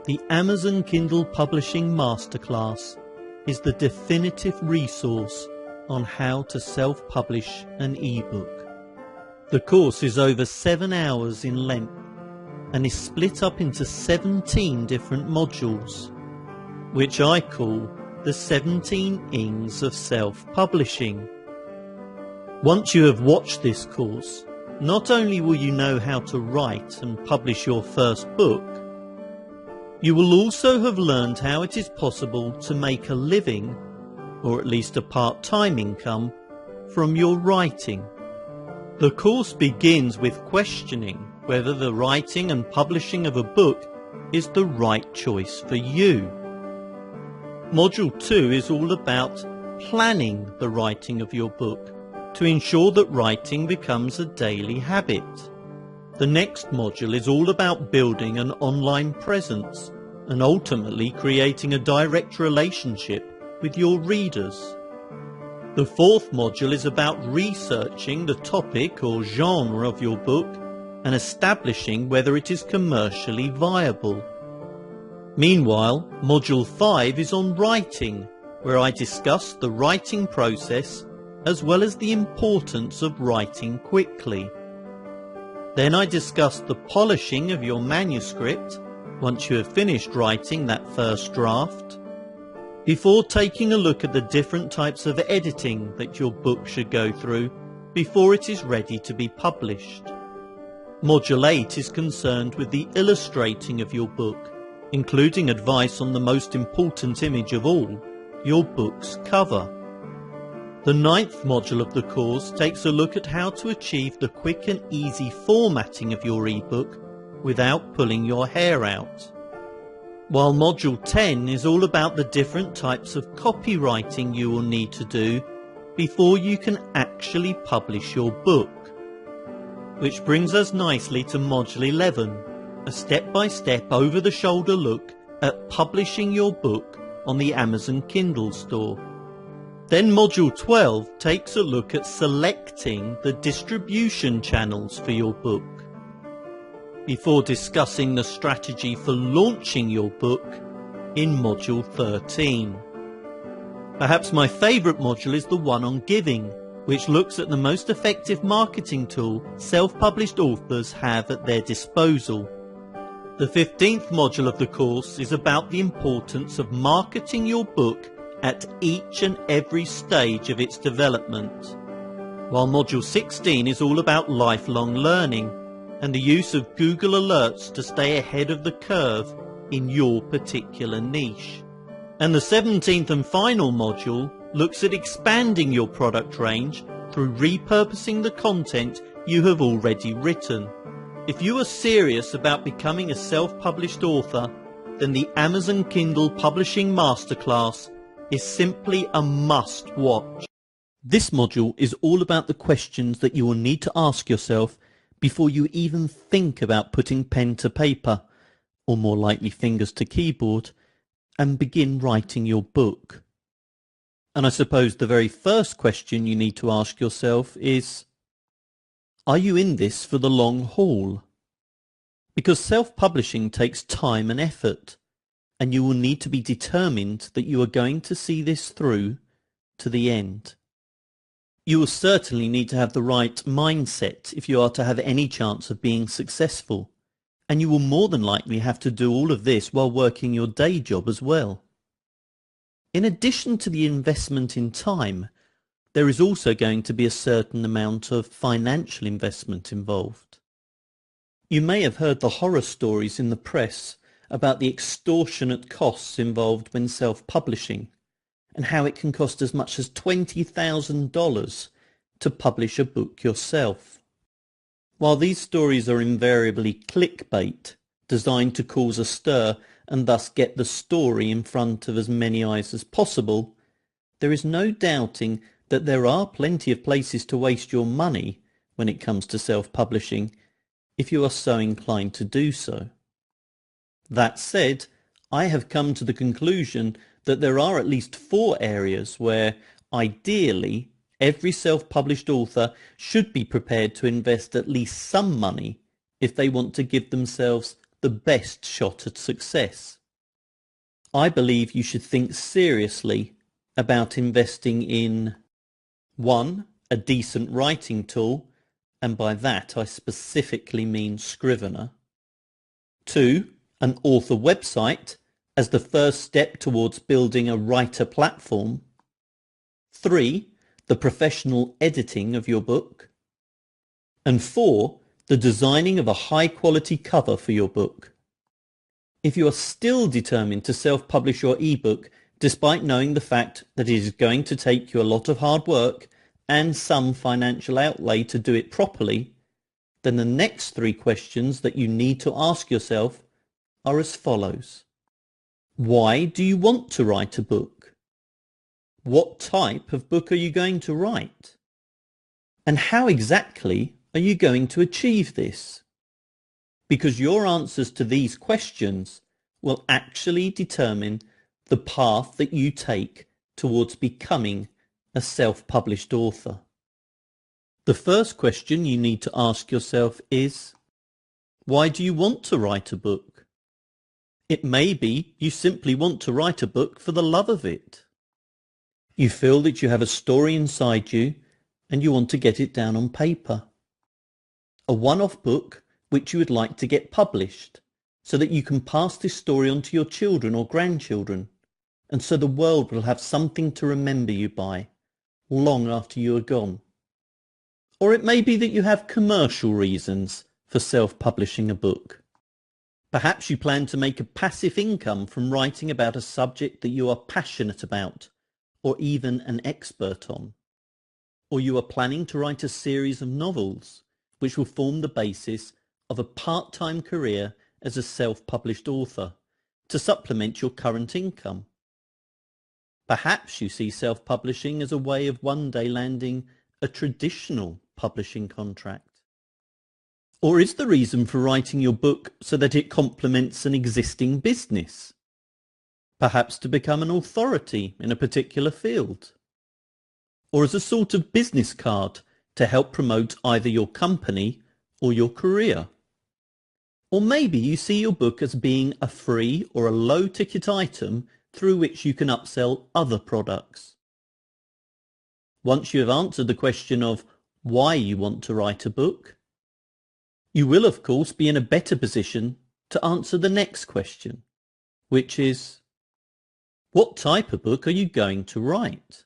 The Amazon Kindle Publishing Masterclass is the definitive resource on how to self-publish an ebook. The course is over 7 hours in length and is split up into 17 different modules, which I call the 17 Ings of self-publishing. Once you have watched this course, not only will you know how to write and publish your first book, you will also have learned how it is possible to make a living, or at least a part-time income, from your writing. The course begins with questioning whether the writing and publishing of a book is the right choice for you. Module 2 is all about planning the writing of your book to ensure that writing becomes a daily habit. The next module is all about building an online presence and ultimately creating a direct relationship with your readers. The fourth module is about researching the topic or genre of your book and establishing whether it is commercially viable. Meanwhile, Module 5 is on writing, where I discuss the writing process as well as the importance of writing quickly. Then I discuss the polishing of your manuscript once you have finished writing that first draft, before taking a look at the different types of editing that your book should go through before it is ready to be published. Module 8 is concerned with the illustrating of your book, including advice on the most important image of all, your book's cover. The 9th module of the course takes a look at how to achieve the quick and easy formatting of your ebook without pulling your hair out. While Module 10 is all about the different types of copywriting you will need to do before you can actually publish your book. Which brings us nicely to Module 11, a step-by-step over-the-shoulder look at publishing your book on the Amazon Kindle store. Then Module 12 takes a look at selecting the distribution channels for your book, before discussing the strategy for launching your book in Module 13. Perhaps my favourite module is the one on giving, which looks at the most effective marketing tool self-published authors have at their disposal. The 15th module of the course is about the importance of marketing your book at each and every stage of its development, while Module 16 is all about lifelong learning and the use of Google Alerts to stay ahead of the curve in your particular niche. And the 17th and final module looks at expanding your product range through repurposing the content you have already written. If you are serious about becoming a self-published author, then the Amazon Kindle Publishing Masterclass is simply a must-watch. This module is all about the questions that you will need to ask yourself before you even think about putting pen to paper, or more likely fingers to keyboard, and begin writing your book. And I suppose the very first question you need to ask yourself is, are you in this for the long haul? Because self-publishing takes time and effort, and you will need to be determined that you are going to see this through to the end. You will certainly need to have the right mindset if you are to have any chance of being successful, and you will more than likely have to do all of this while working your day job as well. In addition to the investment in time, there is also going to be a certain amount of financial investment involved. You may have heard the horror stories in the press about the extortionate costs involved when self-publishing, and how it can cost as much as $20,000 to publish a book yourself. While these stories are invariably clickbait, designed to cause a stir and thus get the story in front of as many eyes as possible, there is no doubting that there are plenty of places to waste your money when it comes to self-publishing, if you are so inclined to do so. That said, I have come to the conclusion that there are at least 4 areas where, ideally, every self-published author should be prepared to invest at least some money if they want to give themselves the best shot at success. I believe you should think seriously about investing in 1. A decent writing tool, and by that I specifically mean Scrivener. 2. An author website as the first step towards building a writer platform. 3. The professional editing of your book. And 4. The designing of a high-quality cover for your book. If you are still determined to self-publish your ebook, despite knowing the fact that it is going to take you a lot of hard work and some financial outlay to do it properly, then the next 3 questions that you need to ask yourself are as follows. Why do you want to write a book? What type of book are you going to write? And how exactly are you going to achieve this? Because your answers to these questions will actually determine the path that you take towards becoming a self-published author. The first question you need to ask yourself is, why do you want to write a book? It may be you simply want to write a book for the love of it. You feel that you have a story inside you and you want to get it down on paper. A one-off book which you would like to get published so that you can pass this story on to your children or grandchildren, and so the world will have something to remember you by long after you are gone. Or it may be that you have commercial reasons for self-publishing a book. Perhaps you plan to make a passive income from writing about a subject that you are passionate about, or even an expert on. Or you are planning to write a series of novels which will form the basis of a part-time career as a self-published author to supplement your current income. Perhaps you see self-publishing as a way of one day landing a traditional publishing contract. Or is the reason for writing your book so that it complements an existing business? Perhaps to become an authority in a particular field? Or as a sort of business card to help promote either your company or your career? Or maybe you see your book as being a free or a low-ticket item through which you can upsell other products. Once you have answered the question of why you want to write a book, you will of course be in a better position to answer the next question, which is, what type of book are you going to write?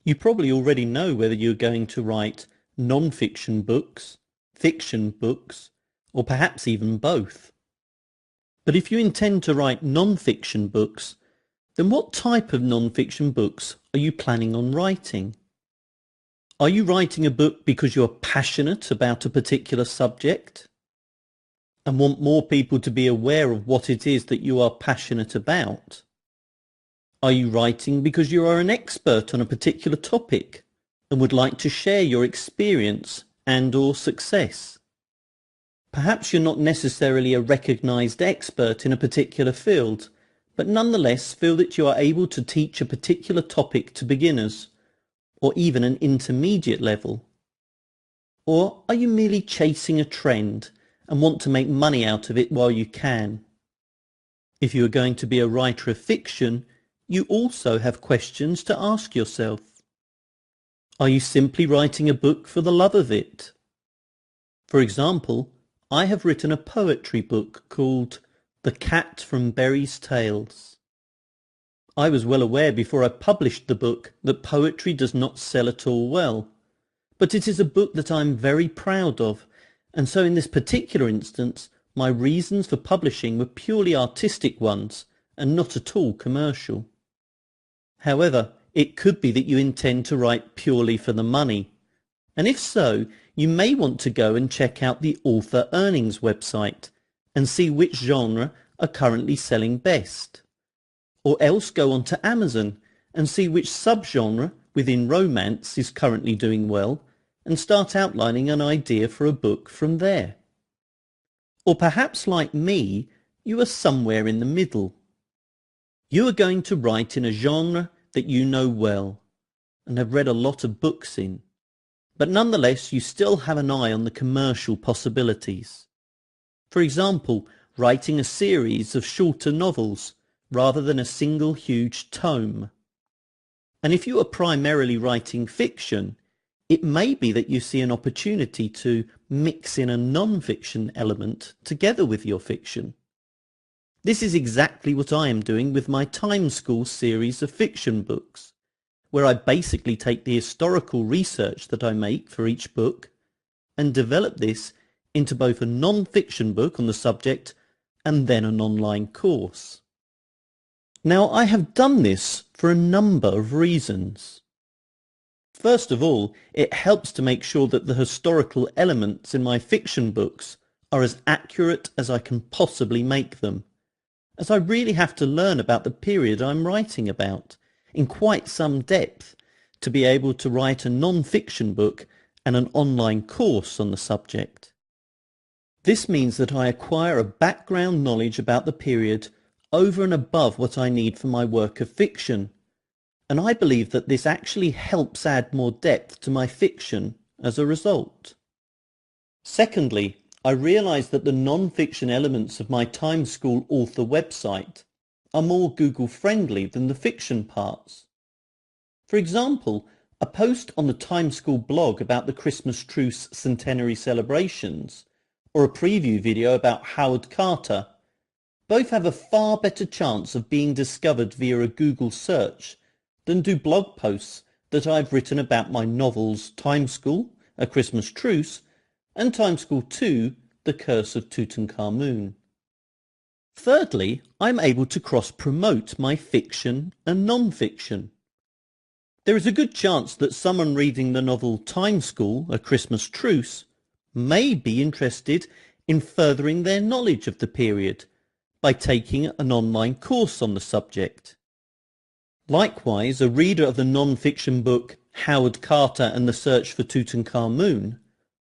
You probably already know whether you're going to write non-fiction books, fiction books, or perhaps even both. But if you intend to write non-fiction books, then what type of non-fiction books are you planning on writing? Are you writing a book because you're passionate about a particular subject and want more people to be aware of what it is that you are passionate about? Are you writing because you are an expert on a particular topic and would like to share your experience and/or success? Perhaps you're not necessarily a recognized expert in a particular field, but nonetheless feel that you are able to teach a particular topic to beginners, or even an intermediate level. Or are you merely chasing a trend and want to make money out of it while you can? If you are going to be a writer of fiction, you also have questions to ask yourself. Are you simply writing a book for the love of it? For example, I have written a poetry book called The Cat from Berry's Tales. I was well aware before I published the book that poetry does not sell at all well, but it is a book that I am very proud of, and so in this particular instance my reasons for publishing were purely artistic ones and not at all commercial. However, it could be that you intend to write purely for the money, and if so, you may want to go and check out the author earnings website and see which genre are currently selling best. Or else go on to Amazon and see which subgenre within romance is currently doing well and start outlining an idea for a book from there. Or perhaps like me, you are somewhere in the middle. You are going to write in a genre that you know well and have read a lot of books in, but nonetheless you still have an eye on the commercial possibilities. For example, writing a series of shorter novels rather than a single huge tome. And if you are primarily writing fiction, it may be that you see an opportunity to mix in a non-fiction element together with your fiction. This is exactly what I am doing with my Time School series of fiction books, where I basically take the historical research that I make for each book and develop this into both a non-fiction book on the subject and then an online course. Now, I have done this for a number of reasons. First of all, it helps to make sure that the historical elements in my fiction books are as accurate as I can possibly make them, as I really have to learn about the period I'm writing about in quite some depth to be able to write a non-fiction book and an online course on the subject. This means that I acquire a background knowledge about the period over and above what I need for my work of fiction, and I believe that this actually helps add more depth to my fiction as a result. Secondly, I realise that the non-fiction elements of my Time School author website are more Google-friendly than the fiction parts. For example, a post on the Time School blog about the Christmas Truce centenary celebrations, or a preview video about Howard Carter, both have a far better chance of being discovered via a Google search than do blog posts that I've written about my novels Time School, A Christmas Truce, and Time School 2, The Curse of Tutankhamun. Thirdly, I'm able to cross-promote my fiction and non-fiction. There is a good chance that someone reading the novel Time School, A Christmas Truce, may be interested in furthering their knowledge of the period by taking an online course on the subject. Likewise, a reader of the non-fiction book Howard Carter and the Search for Tutankhamun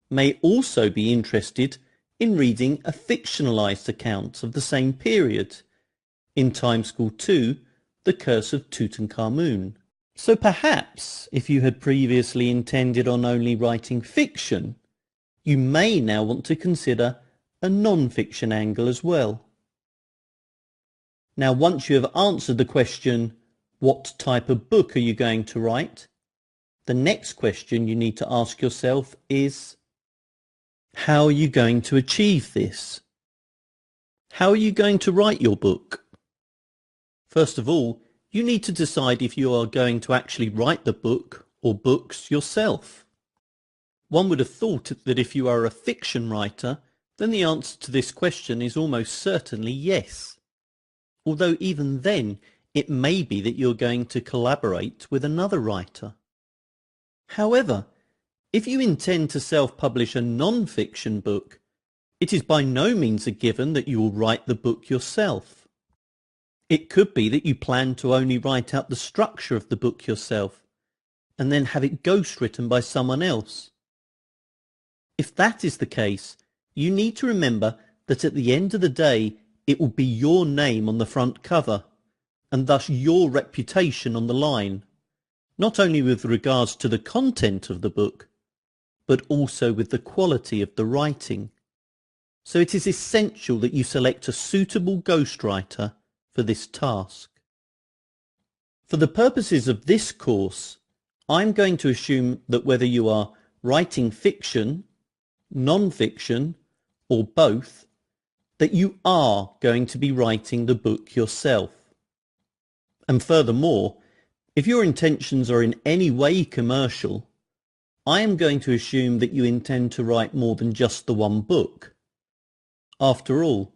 may also be interested in reading a fictionalized account of the same period in Time School 2, The Curse of Tutankhamun. So perhaps, if you had previously intended on only writing fiction, you may now want to consider a non-fiction angle as well. Now, once you have answered the question, what type of book are you going to write? The next question you need to ask yourself is, how are you going to achieve this? How are you going to write your book? First of all, you need to decide if you are going to actually write the book or books yourself. One would have thought that if you are a fiction writer, then the answer to this question is almost certainly yes. Although even then, it may be that you're going to collaborate with another writer. However, if you intend to self-publish a non-fiction book, it is by no means a given that you will write the book yourself. It could be that you plan to only write out the structure of the book yourself, and then have it ghostwritten by someone else. If that is the case, you need to remember that at the end of the day, it will be your name on the front cover, and thus your reputation on the line, not only with regards to the content of the book, but also with the quality of the writing. So it is essential that you select a suitable ghostwriter for this task. For the purposes of this course, I'm going to assume that whether you are writing fiction, non-fiction, or both, that you are going to be writing the book yourself. And furthermore, if your intentions are in any way commercial, I am going to assume that you intend to write more than just the one book. After all,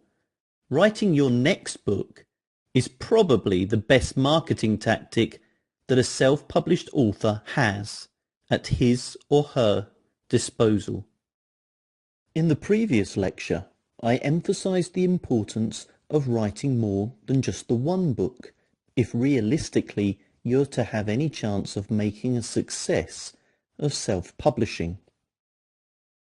writing your next book is probably the best marketing tactic that a self-published author has at his or her disposal. In the previous lecture, I emphasized the importance of writing more than just the one book, if realistically you're to have any chance of making a success of self-publishing.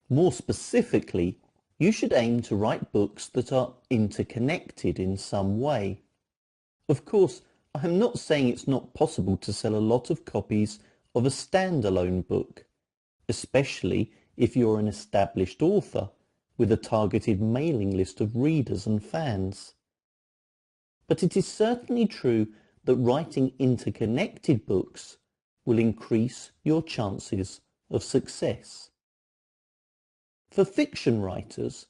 More specifically, you should aim to write books that are interconnected in some way. Of course, I am not saying it's not possible to sell a lot of copies of a standalone book, especially if you're an established author with a targeted mailing list of readers and fans. But it is certainly true that writing interconnected books will increase your chances of success. For fiction writers,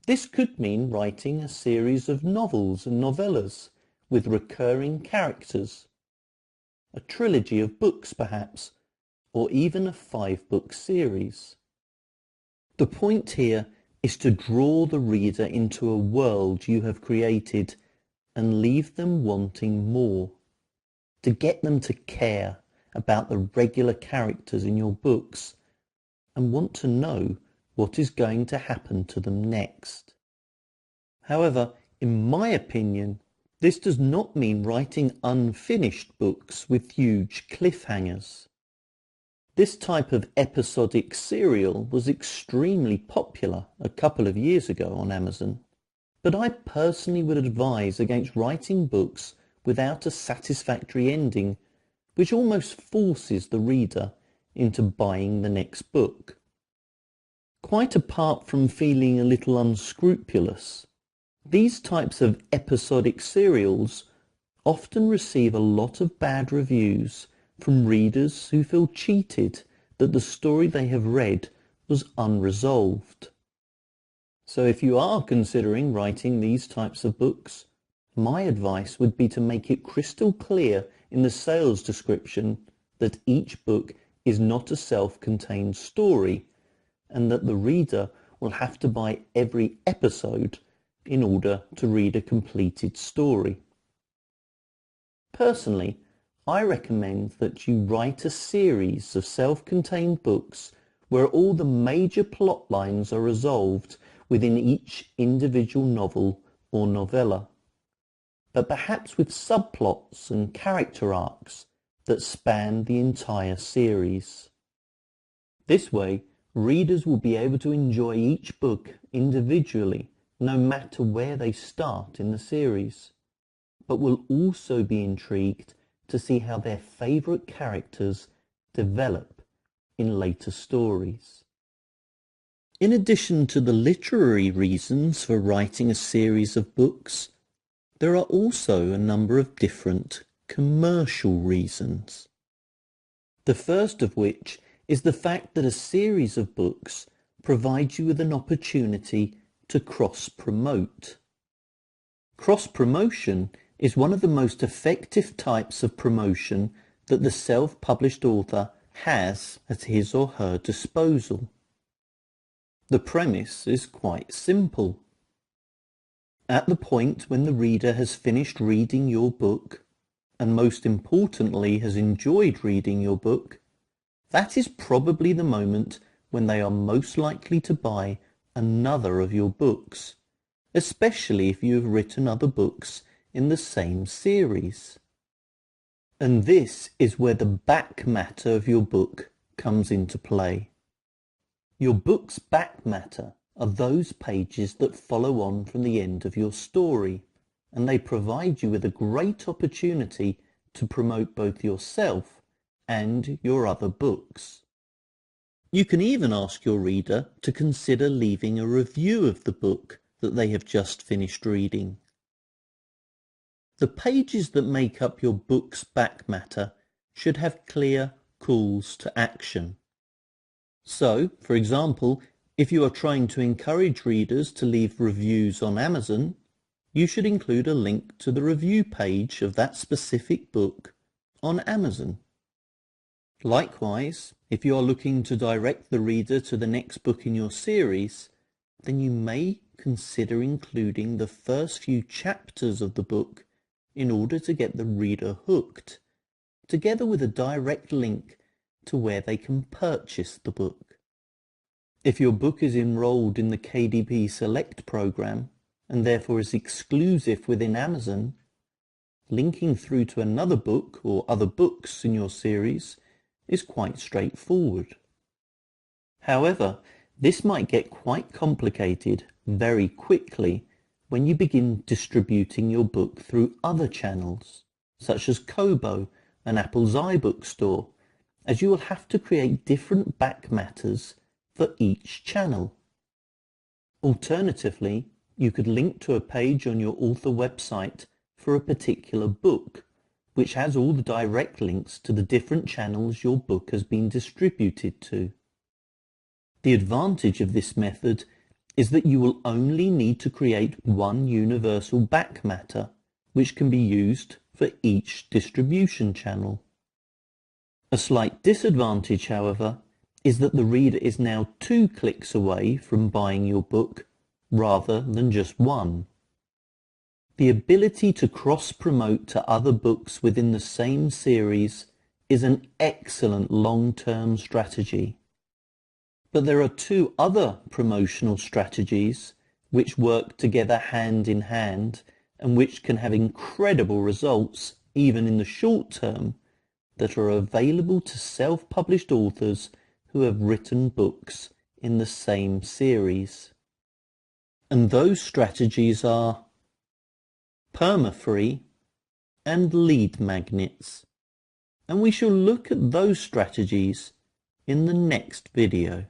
this could mean writing a series of novels and novellas with recurring characters, a trilogy of books perhaps, or even a 5-book series. The point here is to draw the reader into a world you have created and leave them wanting more, to get them to care about the regular characters in your books and want to know what is going to happen to them next. However, in my opinion, this does not mean writing unfinished books with huge cliffhangers. This type of episodic serial was extremely popular a couple of years ago on Amazon, but I personally would advise against writing books without a satisfactory ending, which almost forces the reader into buying the next book. Quite apart from feeling a little unscrupulous, these types of episodic serials often receive a lot of bad reviews from readers who feel cheated that the story they have read was unresolved. So if you are considering writing these types of books, my advice would be to make it crystal clear in the sales description that each book is not a self-contained story and that the reader will have to buy every episode in order to read a completed story. Personally, I recommend that you write a series of self-contained books where all the major plot lines are resolved within each individual novel or novella, but perhaps with subplots and character arcs that span the entire series. This way, readers will be able to enjoy each book individually, no matter where they start in the series, but will also be intrigued to see how their favourite characters develop in later stories. In addition to the literary reasons for writing a series of books, there are also a number of different commercial reasons. The first of which is the fact that a series of books provides you with an opportunity to cross-promote. Cross-promotion is one of the most effective types of promotion that the self-published author has at his or her disposal. The premise is quite simple. At the point when the reader has finished reading your book, and most importantly has enjoyed reading your book, that is probably the moment when they are most likely to buy another of your books, especially if you have written other books in the same series. And this is where the back matter of your book comes into play. Your book's back matter are those pages that follow on from the end of your story, and they provide you with a great opportunity to promote both yourself and your other books. You can even ask your reader to consider leaving a review of the book that they have just finished reading. The pages that make up your book's back matter should have clear calls to action. So, for example, if you are trying to encourage readers to leave reviews on Amazon, you should include a link to the review page of that specific book on Amazon. Likewise, if you are looking to direct the reader to the next book in your series, then you may consider including the first few chapters of the book in order to get the reader hooked, together with a direct link to where they can purchase the book. If your book is enrolled in the KDP Select program and therefore is exclusive within Amazon, linking through to another book or other books in your series is quite straightforward. However, this might get quite complicated very quickly when you begin distributing your book through other channels, such as Kobo and Apple's iBookstore, as you will have to create different back matters for each channel. Alternatively, you could link to a page on your author website for a particular book, which has all the direct links to the different channels your book has been distributed to. The advantage of this method is that you will only need to create one universal back matter, which can be used for each distribution channel. A slight disadvantage, however, is that the reader is now 2 clicks away from buying your book rather than just 1. The ability to cross-promote to other books within the same series is an excellent long-term strategy. But there are 2 other promotional strategies which work together hand in hand and which can have incredible results even in the short term that are available to self-published authors who have written books in the same series. And those strategies are permafree and lead magnets. And we shall look at those strategies in the next video.